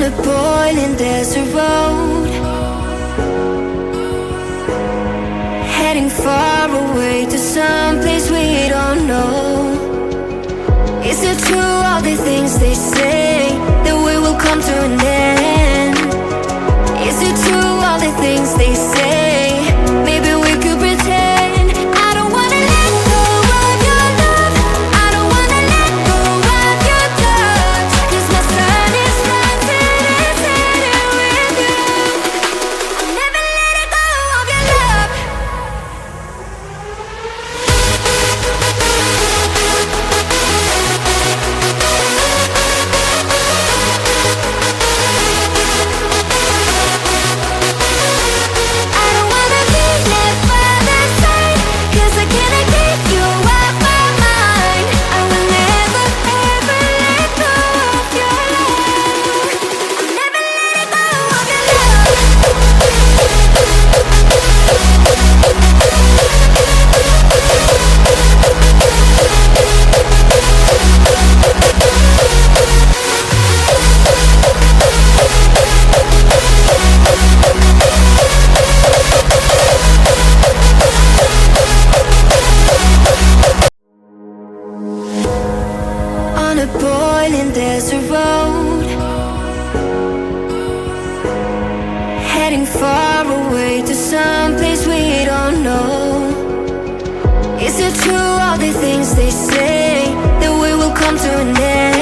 a boiling desert road, heading far away to some place we don't know. Is it true all the things they say, that we will come to an end? Is it true all the things they say, maybe we could pretend? I don't wanna let go of your love, I don't wanna let go of your touch, 'cause my sun is rising and setting with you. I'll never let it go of your love. I don't wanna be left by the side, 'cause I cannot get you off my mind. I will never ever let go of your love. I'll never let it go of your love. On a boiling desert road, heading far away to some place we don't know. Is it true all the things they say, that we will come to an end?